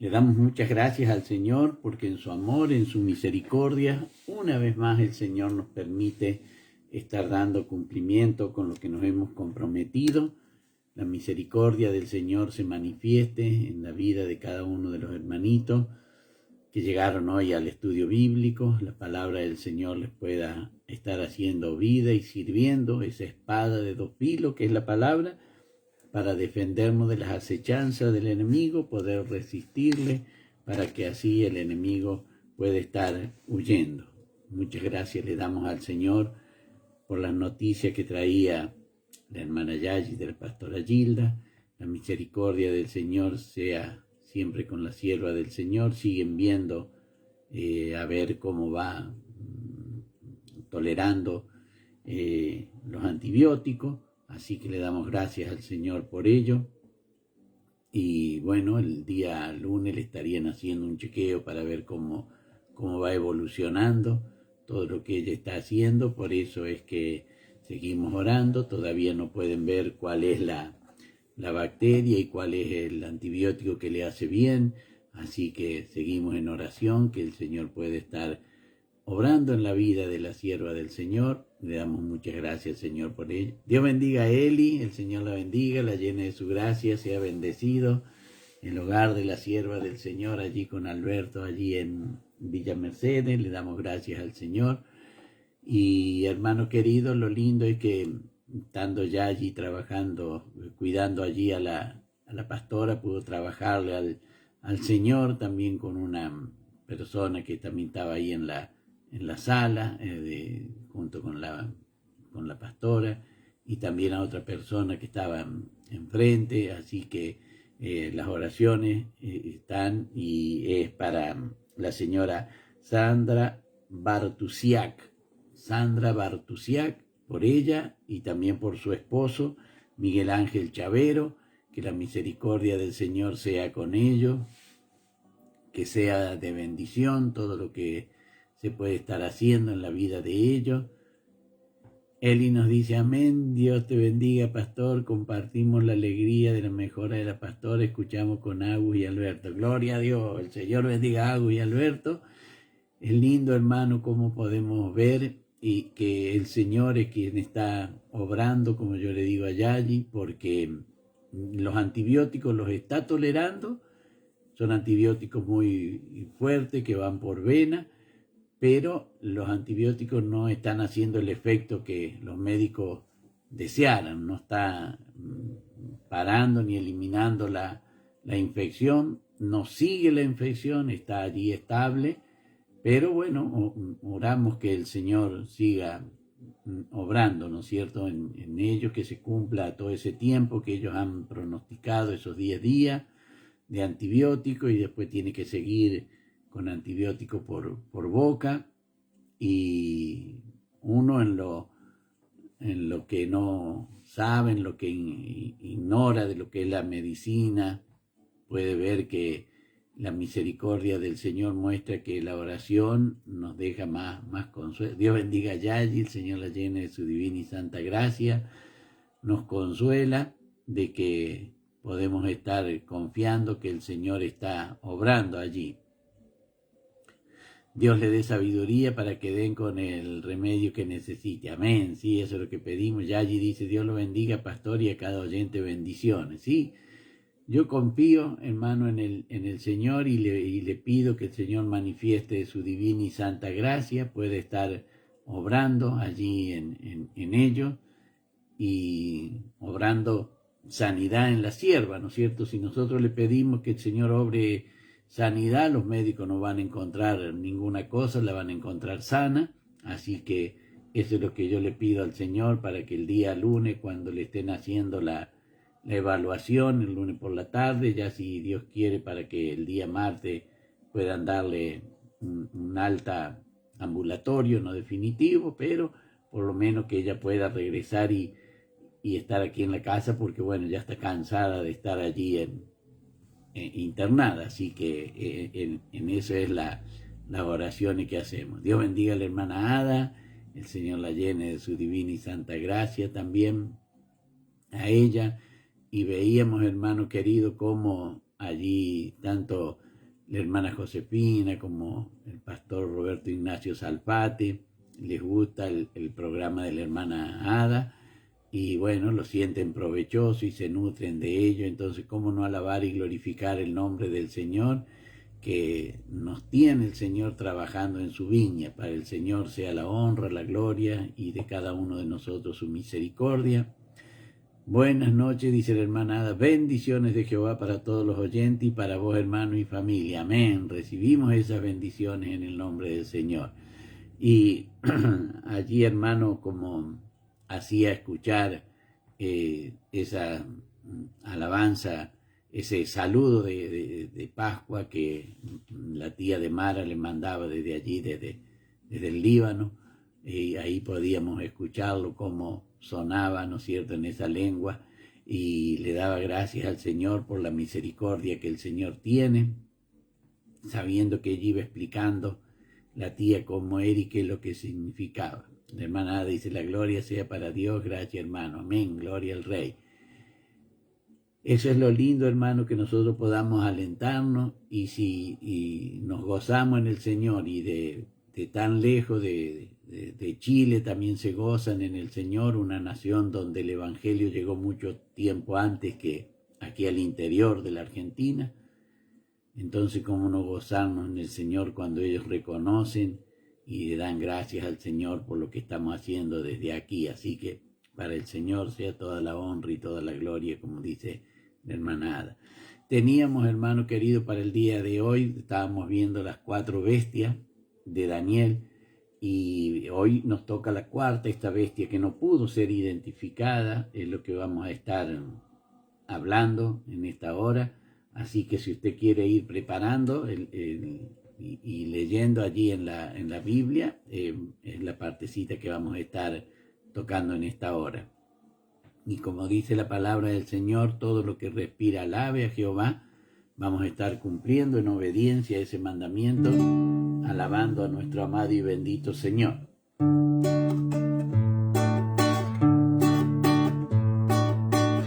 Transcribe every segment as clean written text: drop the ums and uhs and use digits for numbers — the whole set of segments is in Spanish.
Le damos muchas gracias al Señor porque en su amor, en su misericordia, una vez más el Señor nos permite estar dando cumplimiento con lo que nos hemos comprometido. La misericordia del Señor se manifieste en la vida de cada uno de los hermanitos que llegaron hoy al estudio bíblico. La palabra del Señor les pueda estar haciendo vida y sirviendo esa espada de dos filos que es la palabra, para defendernos de las acechanzas del enemigo, poder resistirle, para que así el enemigo pueda estar huyendo. Muchas gracias le damos al Señor por las noticias que traía la hermana Yayi de la pastora Gilda. La misericordia del Señor sea siempre con la sierva del Señor. Siguen viendo a ver cómo va tolerando los antibióticos. Así que le damos gracias al Señor por ello. Y bueno, el día lunes le estarían haciendo un chequeo para ver cómo va evolucionando todo lo que ella está haciendo. Por eso es que seguimos orando. Todavía no pueden ver cuál es la bacteria y cuál es el antibiótico que le hace bien. Así que seguimos en oración, que el Señor puede estar obrando en la vida de la sierva del Señor. Le damos muchas gracias, Señor, por ello. Dios bendiga a Eli, el Señor la bendiga, la llene de su gracia, sea bendecido el hogar de la sierva del Señor, allí con Alberto, allí en Villa Mercedes. Le damos gracias al Señor. Y hermano querido, lo lindo es que estando ya allí trabajando, cuidando allí a la pastora, pudo trabajarle al Señor también con una persona que también estaba ahí en la sala, junto con la pastora, y también a otra persona que estaba enfrente. Así que las oraciones están, y es para la señora Sandra Bartusiak, por ella y también por su esposo Miguel Ángel Chavero. Que la misericordia del Señor sea con ellos, que sea de bendición todo lo que se puede estar haciendo en la vida de ellos. Eli nos dice: amén, Dios te bendiga, pastor. Compartimos la alegría de la mejora de la pastora, escuchamos con Agus y Alberto. Gloria a Dios, el Señor bendiga a Agus y Alberto. Es lindo, hermano, cómo podemos ver y que el Señor es quien está obrando, como yo le digo a Yayi, porque los antibióticos los está tolerando. Son antibióticos muy fuertes que van por vena, pero los antibióticos no están haciendo el efecto que los médicos desearan. No está parando ni eliminando la infección. No sigue la infección, está allí estable. Pero bueno, oramos que el Señor siga obrando, ¿no es cierto?, en ellos, que se cumpla todo ese tiempo que ellos han pronosticado, esos 10 días de antibiótico, y después tiene que seguir con antibiótico por boca. Y uno en lo que no sabe, en lo que ignora de lo que es la medicina, puede ver que la misericordia del Señor muestra que la oración nos deja más consuelo. Dios bendiga a Yayi, el Señor la llene de su divina y santa gracia. Nos consuela de que podemos estar confiando que el Señor está obrando allí. Dios le dé sabiduría para que den con el remedio que necesite. Amén. Sí, eso es lo que pedimos. Yayi dice: Dios lo bendiga, pastor, y a cada oyente bendiciones. Sí, yo confío, hermano, en el Señor, y le pido que el Señor manifieste su divina y santa gracia, puede estar obrando allí en ellos y obrando sanidad en la sierva, ¿no es cierto? Si nosotros le pedimos que el Señor obre sanidad, los médicos no van a encontrar ninguna cosa, la van a encontrar sana. Así que eso es lo que yo le pido al Señor, para que el día lunes, cuando le estén haciendo la evaluación, el lunes por la tarde, ya si Dios quiere, para que el día martes puedan darle un alta ambulatorio, no definitivo, pero por lo menos que ella pueda regresar y estar aquí en la casa, porque bueno, ya está cansada de estar allí internada. Así que en eso es las oraciones que hacemos. Dios bendiga a la hermana Ada, el Señor la llene de su divina y santa gracia también a ella. Y veíamos, hermano querido, cómo allí tanto la hermana Josefina, como el pastor Roberto Ignacio Salpate, les gusta el programa de la hermana Ada, y bueno, lo sienten provechoso y se nutren de ello. Entonces, ¿cómo no alabar y glorificar el nombre del Señor? Que nos tiene el Señor trabajando en su viña. Para el Señor sea la honra, la gloria, y de cada uno de nosotros su misericordia. Buenas noches, dice la hermana Ada. Bendiciones de Jehová para todos los oyentes y para vos, hermano y familia. Amén. Recibimos esas bendiciones en el nombre del Señor. Y allí, hermano, como hacía escuchar esa alabanza, ese saludo de Pascua que la tía de Mara le mandaba desde allí, desde el Líbano, y ahí podíamos escucharlo como sonaba, ¿no es cierto?, en esa lengua, y le daba gracias al Señor por la misericordia que el Señor tiene, sabiendo que ella iba explicando la tía cómo era y qué es lo que significaba. La hermana Ada dice: la gloria sea para Dios, gracias hermano, amén, gloria al Rey. Eso es lo lindo, hermano, que nosotros podamos alentarnos, y nos gozamos en el Señor, y de tan lejos de Chile también se gozan en el Señor, una nación donde el Evangelio llegó mucho tiempo antes que aquí al interior de la Argentina. Entonces, ¿cómo no gozarnos en el Señor cuando ellos reconocen y le dan gracias al Señor por lo que estamos haciendo desde aquí? Así que para el Señor sea toda la honra y toda la gloria, como dice la hermana Ada. Teníamos, hermano querido, para el día de hoy, estábamos viendo las 4 bestias de Daniel, y hoy nos toca la cuarta, esta bestia que no pudo ser identificada, es lo que vamos a estar hablando en esta hora. Así que si usted quiere ir preparando y leyendo allí en la Biblia, es la partecita que vamos a estar tocando en esta hora. Y como dice la palabra del Señor, todo lo que respira alabe a Jehová. Vamos a estar cumpliendo en obediencia a ese mandamiento, alabando a nuestro amado y bendito Señor.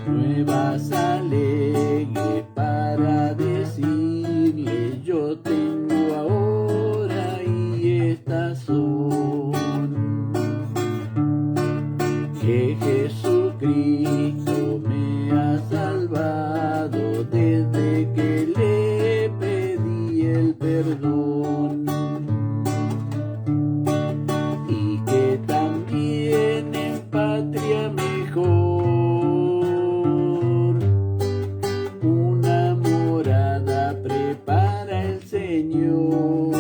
Nuevas alegres para decirle: yo tengo ahora y estas son, que Jesucristo me ha salvado desde que le pedí el perdón, y que también en patria mejor una morada prepara el Señor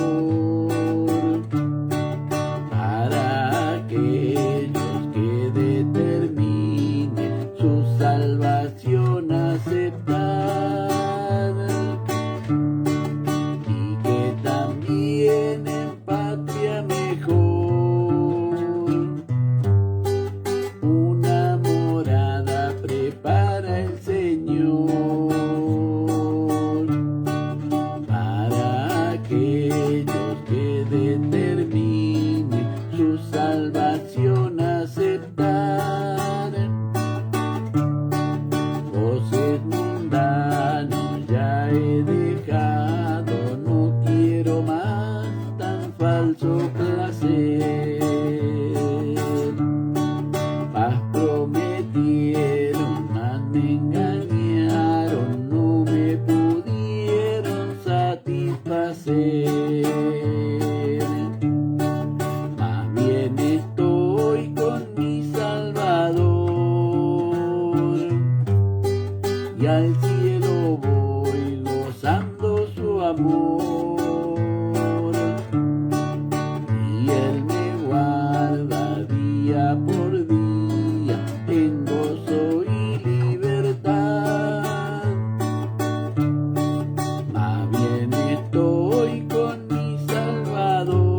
para aquellos que determinen su salvación aceptar, y que también en patria mejor una morada prepara el Señor para aquellos que determinen su salvación aceptar. Voces mundanos ya he dejado, no quiero más tan falso placer. Paz prometieron, mas me engañaron, no me pudieron satisfacer. Más bien estoy con mi Salvador, y al cielo voy gozando su amor, y Él me guarda día por día en gozo y libertad. Más bien estoy con mi Salvador,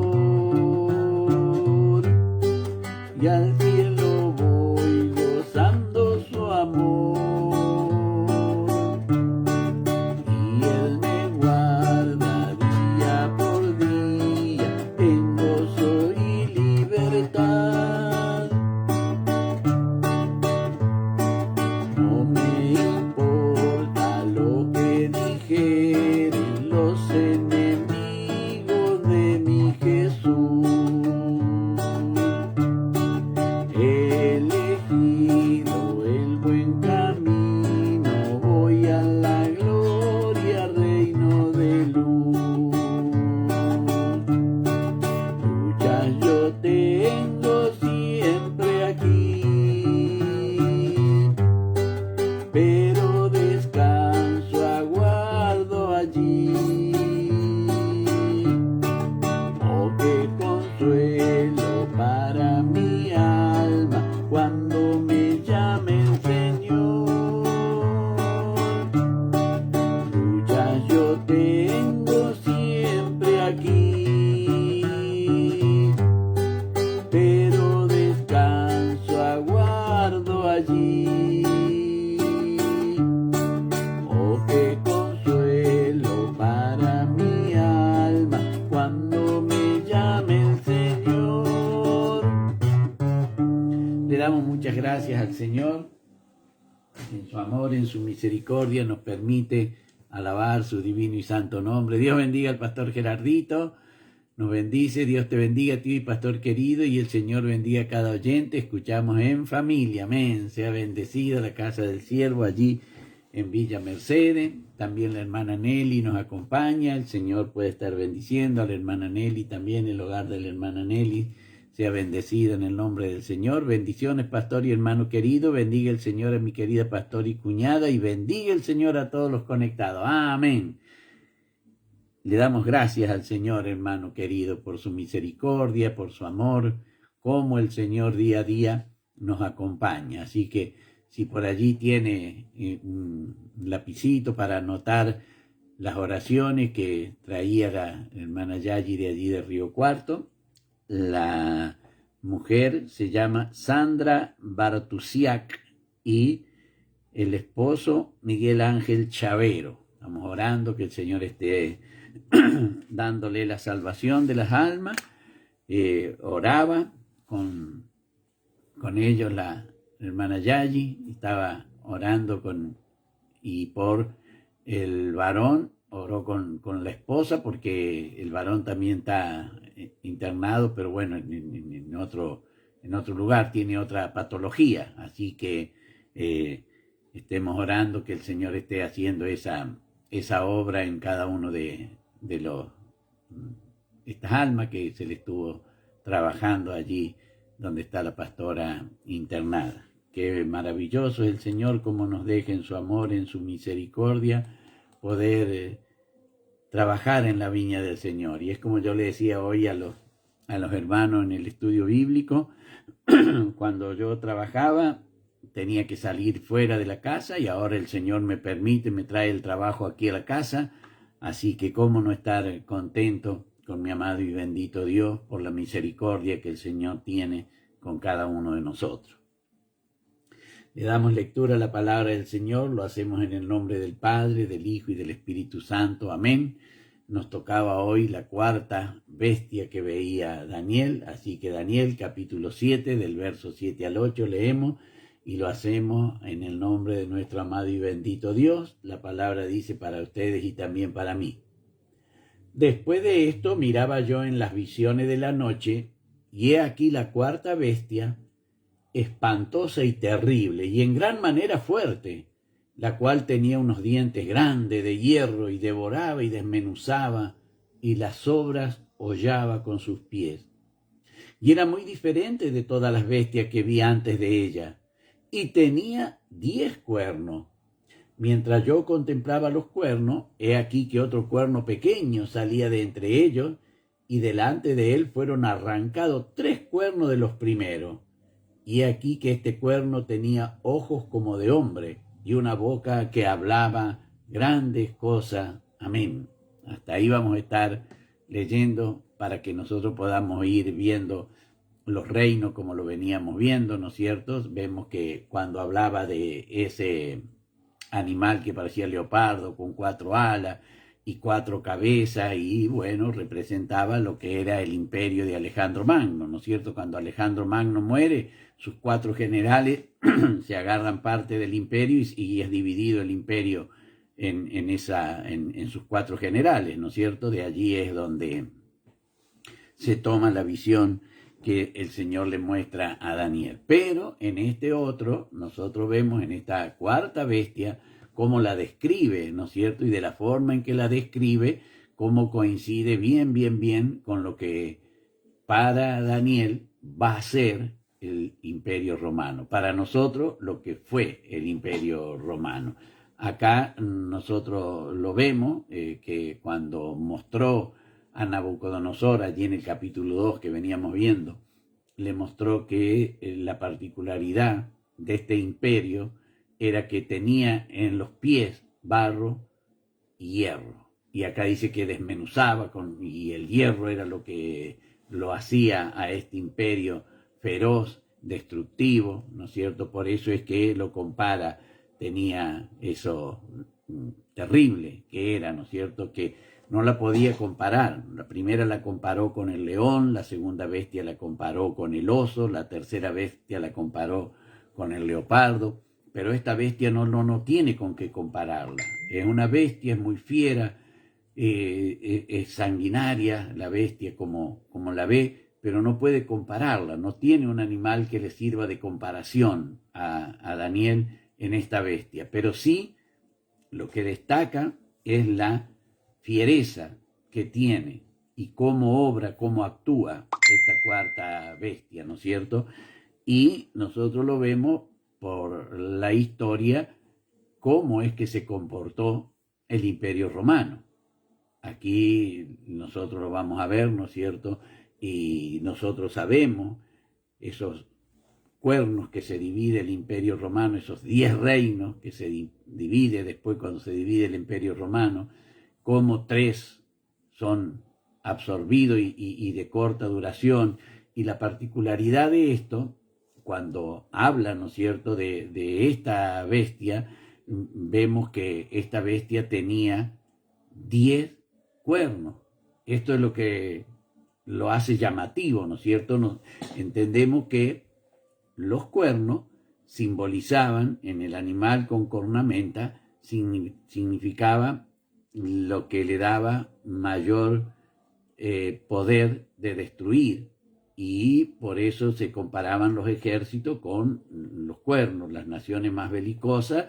y al cielo voy gozando su amor, y Él me guarda gracias al Señor. En su amor, en su misericordia, nos permite alabar su divino y santo nombre. Dios bendiga al pastor Gerardito. Nos bendice, Dios te bendiga a ti, pastor querido, y el Señor bendiga a cada oyente. Escuchamos en familia, amén. Sea bendecida la casa del siervo allí en Villa Mercedes. También la hermana Nelly nos acompaña. El Señor puede estar bendiciendo a la hermana Nelly, también el hogar de la hermana Nelly. Sea bendecida en el nombre del Señor. Bendiciones, pastor y hermano querido. Bendiga el Señor a mi querida pastor y cuñada, y bendiga el Señor a todos los conectados. Amén. Le damos gracias al Señor, hermano querido, por su misericordia, por su amor, como el Señor día a día nos acompaña. Así que si por allí tiene un lapicito para anotar las oraciones que traía la hermana Yayi de allí de Río Cuarto, la mujer se llama Sandra Bartusiak y el esposo Miguel Ángel Chavero. Estamos orando que el Señor esté dándole la salvación de las almas. Oraba con ellos la hermana Yayi, estaba orando y por el varón, oró con la esposa, porque el varón también está internado, pero bueno, en otro lugar, tiene otra patología, así que estemos orando que el Señor esté haciendo esa obra en cada uno de estas almas que se le estuvo trabajando allí donde está la pastora internada. Qué maravilloso es el Señor, cómo nos deja en su amor, en su misericordia, poder trabajar en la viña del Señor. Y es como yo le decía hoy a los hermanos en el estudio bíblico, cuando yo trabajaba tenía que salir fuera de la casa, y ahora el Señor me trae el trabajo aquí a la casa. Así que cómo no estar contento con mi amado y bendito Dios por la misericordia que el Señor tiene con cada uno de nosotros. Le damos lectura a la palabra del Señor, lo hacemos en el nombre del Padre, del Hijo y del Espíritu Santo. Amén. Nos tocaba hoy la cuarta bestia que veía Daniel, así que Daniel capítulo 7, del verso 7 al 8 leemos. Y lo hacemos en el nombre de nuestro amado y bendito Dios. La palabra dice para ustedes y también para mí. Después de esto miraba yo en las visiones de la noche, y he aquí la cuarta bestia, espantosa y terrible, y en gran manera fuerte, la cual tenía unos dientes grandes de hierro, y devoraba y desmenuzaba, y las sobras hollaba con sus pies. Y era muy diferente de todas las bestias que vi antes de ella, y tenía 10 cuernos. Mientras yo contemplaba los cuernos, he aquí que otro cuerno pequeño salía de entre ellos, y delante de él fueron arrancados 3 cuernos de los primeros. Y he aquí que este cuerno tenía ojos como de hombre, y una boca que hablaba grandes cosas. Amén. Hasta ahí vamos a estar leyendo para que nosotros podamos ir viendo los reinos como lo veníamos viendo, ¿no es cierto? Vemos que cuando hablaba de ese animal que parecía leopardo con 4 alas y 4 cabezas, y bueno, representaba lo que era el imperio de Alejandro Magno, ¿no es cierto? Cuando Alejandro Magno muere, sus 4 generales se agarran parte del imperio, y es dividido el imperio en sus 4 generales, ¿no es cierto? De allí es donde se toma la visión que el Señor le muestra a Daniel. Pero en este otro, nosotros vemos en esta cuarta bestia cómo la describe, ¿no es cierto? Y de la forma en que la describe, cómo coincide bien con lo que para Daniel va a ser el imperio romano. Para nosotros, lo que fue el imperio romano. Acá nosotros lo vemos, que cuando mostró a Nabucodonosor, allí en el capítulo 2 que veníamos viendo, le mostró que la particularidad de este imperio era que tenía en los pies barro y hierro. Y acá dice que desmenuzaba, y el hierro era lo que lo hacía a este imperio feroz, destructivo, ¿no es cierto? Por eso es que lo compara, tenía eso terrible que era, ¿no es cierto? Que no la podía comparar. La primera la comparó con el león, la segunda bestia la comparó con el oso, la tercera bestia la comparó con el leopardo, pero esta bestia no tiene con qué compararla. Es una bestia, es muy fiera, es sanguinaria la bestia como la ve, pero no puede compararla, no tiene un animal que le sirva de comparación a Daniel en esta bestia, pero sí lo que destaca es la fiereza que tiene y cómo obra, cómo actúa esta cuarta bestia, ¿no es cierto? Y nosotros lo vemos por la historia, cómo es que se comportó el Imperio Romano. Aquí nosotros lo vamos a ver, ¿no es cierto? Y nosotros sabemos esos cuernos que se divide el Imperio Romano, esos 10 reinos que se divide después cuando se divide el Imperio Romano, cómo 3 son absorbidos y de corta duración. Y la particularidad de esto, cuando habla, ¿no es cierto?, de esta bestia, vemos que esta bestia tenía 10 cuernos. Esto es lo que lo hace llamativo, ¿no es cierto? Entendemos que los cuernos simbolizaban en el animal con cornamenta, significaba lo que le daba mayor poder de destruir, y por eso se comparaban los ejércitos con los cuernos. Las naciones más belicosas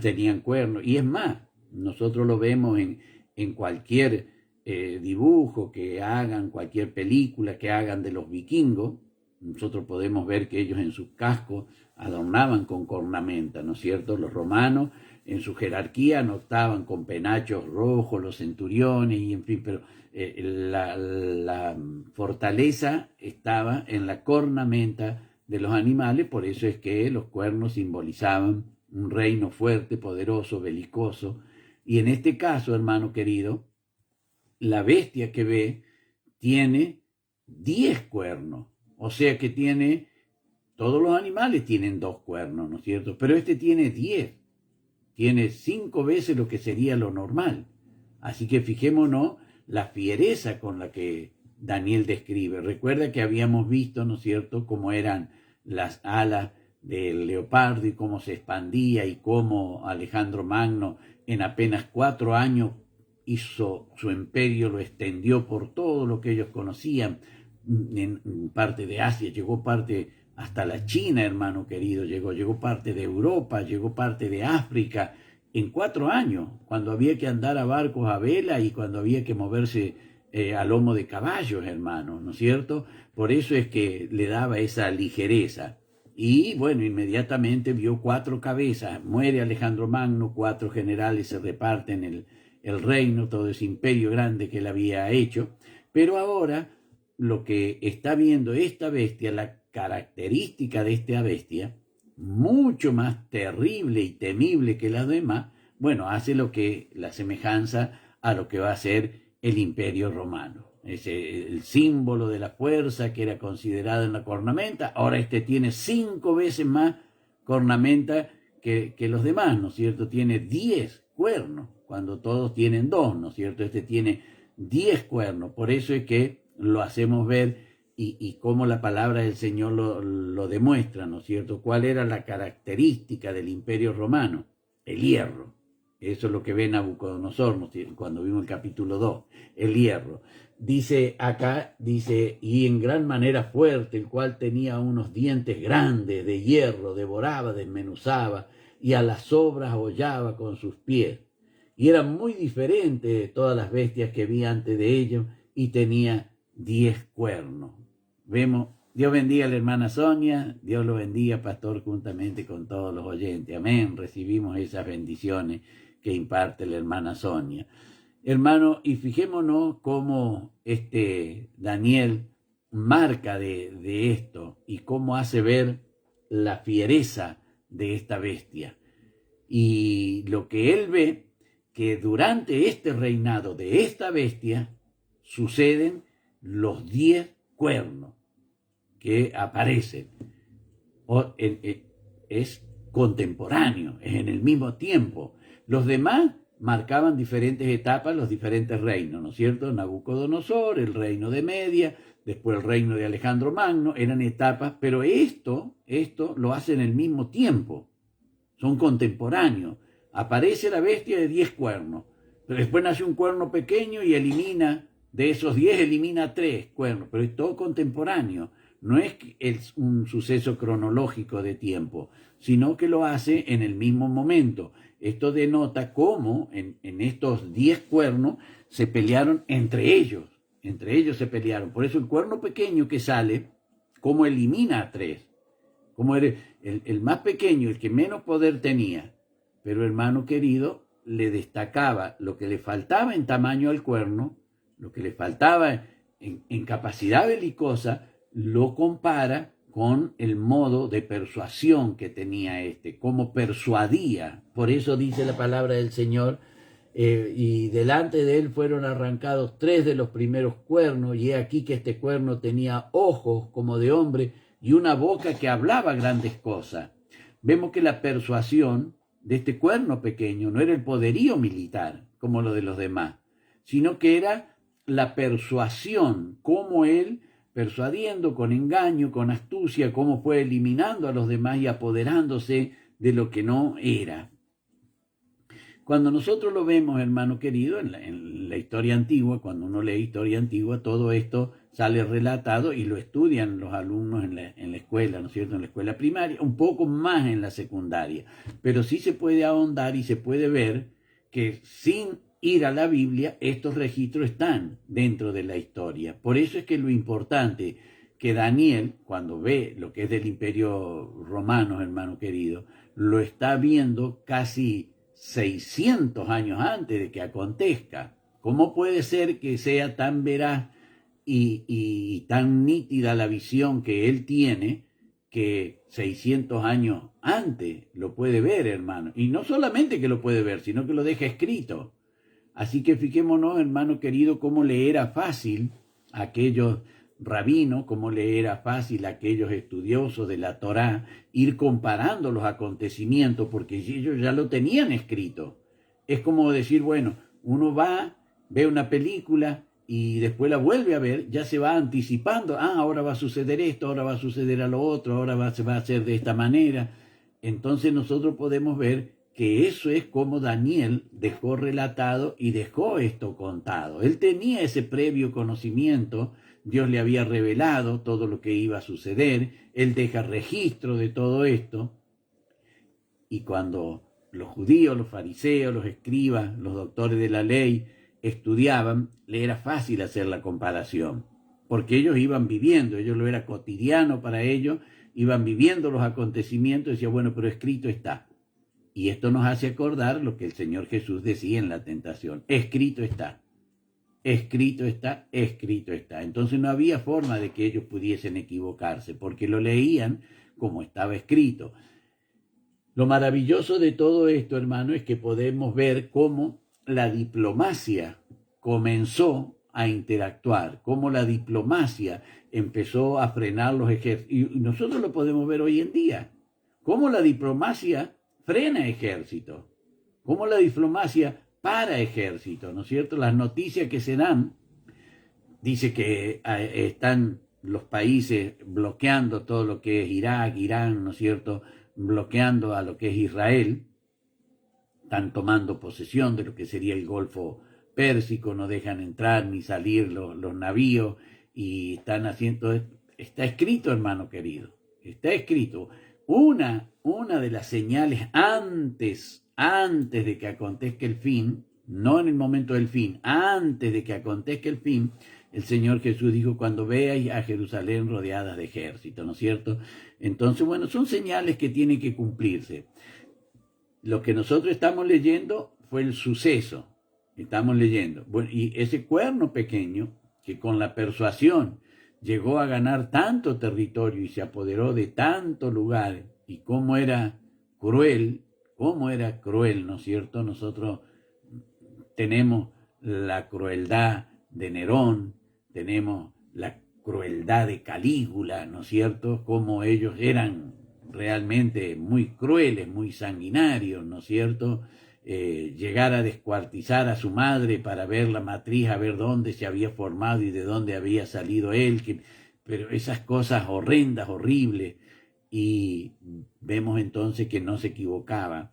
tenían cuernos, y es más, nosotros lo vemos en cualquier dibujo que hagan, cualquier película que hagan de los vikingos. Nosotros podemos ver que ellos en sus cascos adornaban con cornamenta, ¿no es cierto? Los romanos en su jerarquía no estaban con penachos rojos, los centuriones, y en fin, pero la fortaleza estaba en la cornamenta de los animales. Por eso es que los cuernos simbolizaban un reino fuerte, poderoso, belicoso. Y en este caso, hermano querido, la bestia que ve tiene 10 cuernos. O sea que todos los animales tienen 2 cuernos, ¿no es cierto? Pero este tiene 10, tiene 5 veces lo que sería lo normal. Así que fijémonos la fiereza con la que Daniel describe. Recuerda que habíamos visto, ¿no es cierto?, cómo eran las alas del leopardo y cómo se expandía, y cómo Alejandro Magno en apenas 4 años hizo su imperio, lo extendió por todo lo que ellos conocían. En parte de Asia, llegó parte hasta la China, hermano querido, llegó parte de Europa, llegó parte de África, en 4 años, cuando había que andar a barcos a vela y cuando había que moverse a lomo de caballos, hermano, ¿no es cierto? Por eso es que le daba esa ligereza. Y bueno, inmediatamente vio 4 cabezas, muere Alejandro Magno, 4 generales se reparten el reino, todo ese imperio grande que él había hecho. Pero ahora lo que está viendo esta bestia, la característica de esta bestia, mucho más terrible y temible que las demás, bueno, hace la semejanza a lo que va a ser el Imperio Romano. Es el símbolo de la fuerza que era considerado en la cornamenta. Ahora este tiene 5 veces más cornamenta que los demás, ¿no es cierto? Tiene 10 cuernos, cuando todos tienen 2, ¿no es cierto? Este tiene 10 cuernos. Por eso es que lo hacemos ver, y cómo la palabra del Señor lo demuestra, ¿no es cierto? ¿Cuál era la característica del Imperio Romano? El hierro. Eso es lo que ve Nabucodonosor, ¿no? Cuando vimos el capítulo 2, el hierro. Dice acá, y en gran manera fuerte, el cual tenía unos dientes grandes de hierro, devoraba, desmenuzaba, y a las sobras hollaba con sus pies. Y era muy diferente de todas las bestias que vi antes de ellos, y tenía 10 cuernos. Vemos, Dios bendiga a la hermana Sonia, Dios lo bendiga, pastor, juntamente con todos los oyentes. Amén, recibimos esas bendiciones que imparte la hermana Sonia. Hermano, y fijémonos cómo Daniel marca de esto y cómo hace ver la fiereza de esta bestia. Y lo que él ve, que durante este reinado de esta bestia suceden los 10 cuernos que aparecen. Es contemporáneo, es en el mismo tiempo. Los demás marcaban diferentes etapas, los diferentes reinos, ¿no es cierto? Nabucodonosor, el reino de Media, después el reino de Alejandro Magno, eran etapas, pero esto lo hacen al mismo tiempo, son contemporáneos. Aparece la bestia de 10 cuernos, pero después nace un cuerno pequeño y elimina, de esos 10 elimina 3 cuernos, pero es todo contemporáneo. No es un suceso cronológico de tiempo, sino que lo hace en el mismo momento. Esto denota cómo en estos 10 cuernos se pelearon entre ellos se pelearon. Por eso el cuerno pequeño que sale, cómo elimina a 3, como era el más pequeño, el que menos poder tenía, pero hermano querido, le destacaba lo que le faltaba en tamaño al cuerno, lo que le faltaba en capacidad belicosa, lo compara con el modo de persuasión que tenía cómo persuadía. Por eso dice la palabra del Señor, y delante de él fueron arrancados 3 de los primeros cuernos, y he aquí que este cuerno tenía ojos como de hombre y una boca que hablaba grandes cosas. Vemos que la persuasión de este cuerno pequeño no era el poderío militar como lo de los demás, sino que era la persuasión, cómo él, persuadiendo con engaño, con astucia, cómo fue eliminando a los demás y apoderándose de lo que no era. Cuando nosotros lo vemos, hermano querido, en la historia antigua, cuando uno lee historia antigua, todo esto sale relatado y lo estudian los alumnos en la escuela, ¿no es cierto?, en la escuela primaria, un poco más en la secundaria, pero sí se puede ahondar y se puede ver que sin ir a la Biblia, estos registros están dentro de la historia. Por eso es que lo importante que Daniel, cuando ve lo que es del Imperio Romano, hermano querido, lo está viendo casi 600 años antes de que acontezca. ¿Cómo puede ser que sea tan veraz y tan nítida la visión que él tiene que 600 años antes lo puede ver, hermano? Y no solamente que lo puede ver, sino que lo deja escrito. Así que fijémonos, hermano querido, cómo le era fácil a aquellos rabinos, cómo le era fácil a aquellos estudiosos de la Torá ir comparando los acontecimientos, porque ellos ya lo tenían escrito. Es como decir, bueno, uno va, ve una película y después la vuelve a ver, ya se va anticipando, ahora va a suceder esto, ahora va a suceder a lo otro, ahora se va a hacer de esta manera. Entonces nosotros podemos ver que eso es como Daniel dejó relatado y dejó esto contado. Él tenía ese previo conocimiento, Dios le había revelado todo lo que iba a suceder, él deja registro de todo esto, y cuando los judíos, los fariseos, los escribas, los doctores de la ley estudiaban, le era fácil hacer la comparación, porque ellos iban viviendo, ellos lo era cotidiano para ellos, iban viviendo los acontecimientos y decían, bueno, pero escrito está. Y esto nos hace acordar lo que el Señor Jesús decía en la tentación. Escrito está, escrito está, escrito está. Entonces no había forma de que ellos pudiesen equivocarse, porque lo leían como estaba escrito. Lo maravilloso de todo esto, hermano, es que podemos ver cómo la diplomacia comenzó a interactuar, cómo la diplomacia empezó a frenar los ejércitos. Y nosotros lo podemos ver hoy en día, cómo la diplomacia frena ejército, como la diplomacia para ejército, ¿no es cierto? Las noticias que se dan, dice que están los países bloqueando todo lo que es Irak, Irán, ¿no es cierto?, bloqueando a lo que es Israel, están tomando posesión de lo que sería el Golfo Pérsico, no dejan entrar ni salir los navíos, y están haciendo, está escrito, hermano querido, está escrito. Una de las señales antes de que acontezca el fin, no en el momento del fin, antes de que acontezca el fin, el Señor Jesús dijo, cuando veáis a Jerusalén rodeadas de ejército, ¿no es cierto? Entonces, bueno, son señales que tienen que cumplirse. Lo que nosotros estamos leyendo fue el suceso, estamos leyendo. Bueno, y ese cuerno pequeño, que con la persuasión llegó a ganar tanto territorio y se apoderó de tantos lugares, y cómo era cruel, ¿no es cierto? Nosotros tenemos la crueldad de Nerón, tenemos la crueldad de Calígula, ¿no es cierto? Cómo ellos eran realmente muy crueles, muy sanguinarios, ¿no es cierto? llegar a descuartizar a su madre para ver la matriz, a ver dónde se había formado y de dónde había salido él, pero esas cosas horrendas, horribles, y vemos entonces que no se equivocaba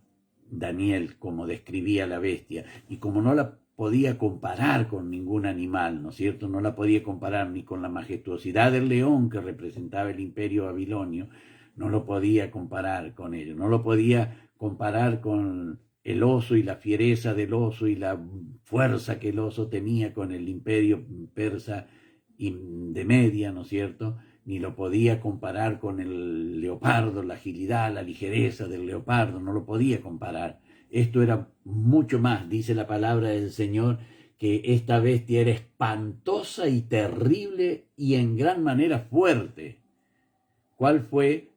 Daniel como describía la bestia, y como no la podía comparar con ningún animal, ¿no es cierto? No la podía comparar ni con la majestuosidad del león que representaba el imperio babilonio, no lo podía comparar con ello, no lo podía comparar con el oso y la fiereza del oso y la fuerza que el oso tenía con el imperio persa de Media, ¿no es cierto? Ni lo podía comparar con el leopardo, la agilidad, la ligereza del leopardo, no lo podía comparar. Esto era mucho más, dice la palabra del Señor, que esta bestia era espantosa y terrible y en gran manera fuerte. ¿Cuál fue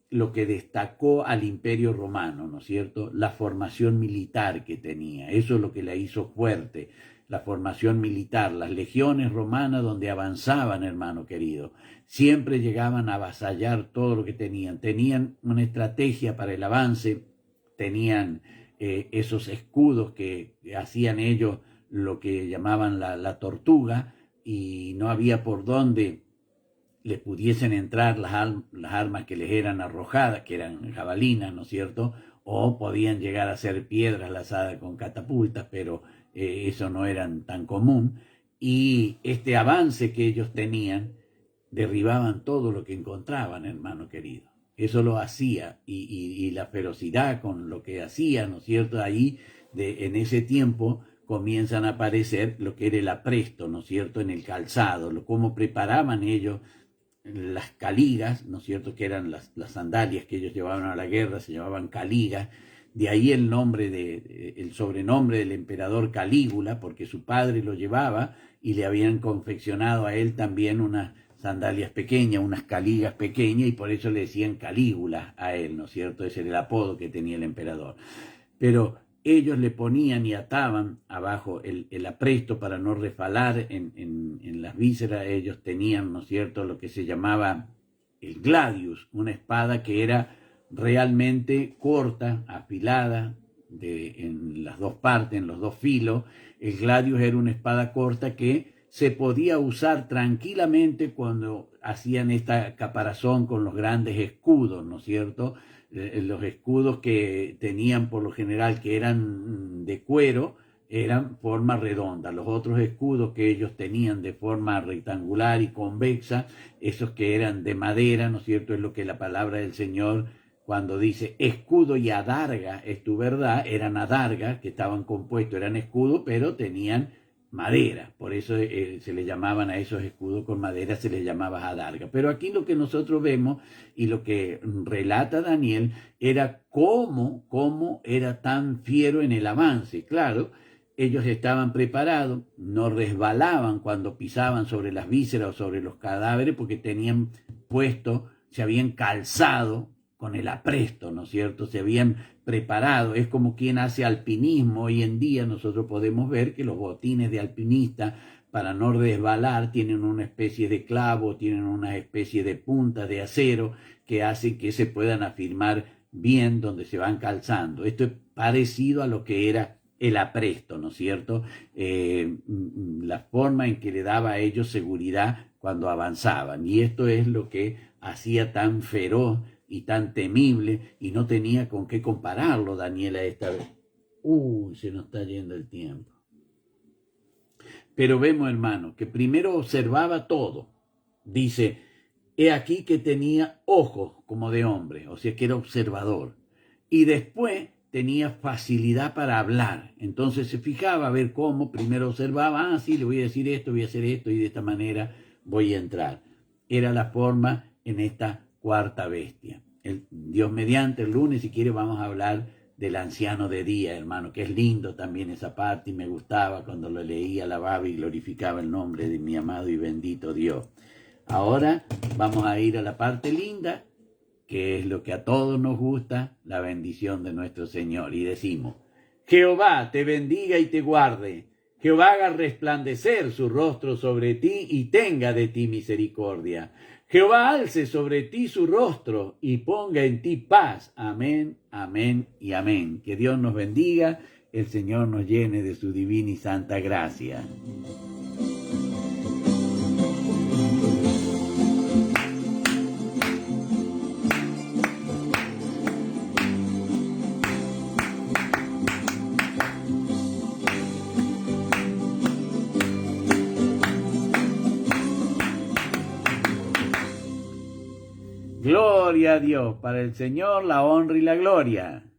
lo que destacó al imperio romano, ¿no es cierto? La formación militar que tenía, eso es lo que la hizo fuerte, la formación militar, las legiones romanas donde avanzaban, hermano querido, siempre llegaban a avasallar todo lo que tenían una estrategia para el avance, tenían esos escudos que hacían ellos lo que llamaban la tortuga, y no había por dónde le pudiesen entrar las armas que les eran arrojadas, que eran jabalinas, ¿no es cierto? O podían llegar a ser piedras lanzadas con catapultas, pero eso no era tan común. Y este avance que ellos tenían, derribaban todo lo que encontraban, hermano querido. Eso lo hacía, y la ferocidad con lo que hacía, ¿no es cierto? Ahí, en ese tiempo, comienzan a aparecer lo que era el apresto, ¿no es cierto?, en el calzado, cómo preparaban ellos las caligas, ¿no es cierto?, que eran las sandalias que ellos llevaban a la guerra, se llamaban caligas, de ahí el sobrenombre del emperador Calígula, porque su padre lo llevaba y le habían confeccionado a él también unas sandalias pequeñas, unas caligas pequeñas, y por eso le decían Calígula a él, ¿no es cierto?, ese era el apodo que tenía el emperador. Pero ellos le ponían y ataban abajo el apresto para no resbalar en las vísceras. Ellos tenían, ¿no es cierto?, lo que se llamaba el gladius, una espada que era realmente corta, afilada, en las dos partes, en los dos filos. El gladius era una espada corta que se podía usar tranquilamente cuando hacían esta caparazón con los grandes escudos, ¿no es cierto?, los escudos que tenían por lo general, que eran de cuero, eran forma redonda. Los otros escudos que ellos tenían de forma rectangular y convexa, esos que eran de madera, ¿no es cierto?, es lo que la palabra del Señor, cuando dice escudo y adarga es tu verdad, eran adargas que estaban compuestos, eran escudos, pero tenían madera, por eso se le llamaban a esos escudos con madera, se les llamaba adarga. Pero aquí lo que nosotros vemos y lo que relata Daniel era cómo era tan fiero en el avance. Claro, ellos estaban preparados, no resbalaban cuando pisaban sobre las vísceras o sobre los cadáveres, porque tenían puesto, se habían calzado con el apresto, ¿no es cierto?, se habían preparado. Es como quien hace alpinismo. Hoy en día nosotros podemos ver que los botines de alpinista, para no resbalar, tienen una especie de clavo, tienen una especie de punta de acero que hacen que se puedan afirmar bien donde se van calzando. Esto es parecido a lo que era el apresto, ¿no es cierto?, la forma en que le daba a ellos seguridad cuando avanzaban. Y esto es lo que hacía tan feroz y tan temible, y no tenía con qué compararlo Daniel a esta vez. Se nos está yendo el tiempo. Pero vemos, hermano, que primero observaba todo. Dice, he aquí que tenía ojos como de hombre, o sea que era observador. Y después tenía facilidad para hablar. Entonces se fijaba a ver cómo, primero observaba, sí, le voy a decir esto, voy a hacer esto, y de esta manera voy a entrar. Era la forma en esta cuarta bestia. Dios mediante, el lunes, si quiere, vamos a hablar del anciano de día, hermano, que es lindo también esa parte, y me gustaba cuando lo leía, alababa y glorificaba el nombre de mi amado y bendito Dios. Ahora vamos a ir a la parte linda, que es lo que a todos nos gusta, la bendición de nuestro Señor. Y decimos, Jehová te bendiga y te guarde. Jehová haga resplandecer su rostro sobre ti y tenga de ti misericordia. Jehová alce sobre ti su rostro y ponga en ti paz. Amén, amén y amén. Que Dios nos bendiga el Señor nos llene de su divina y santa gracia. Gloria a Dios, para el Señor la honra y la gloria.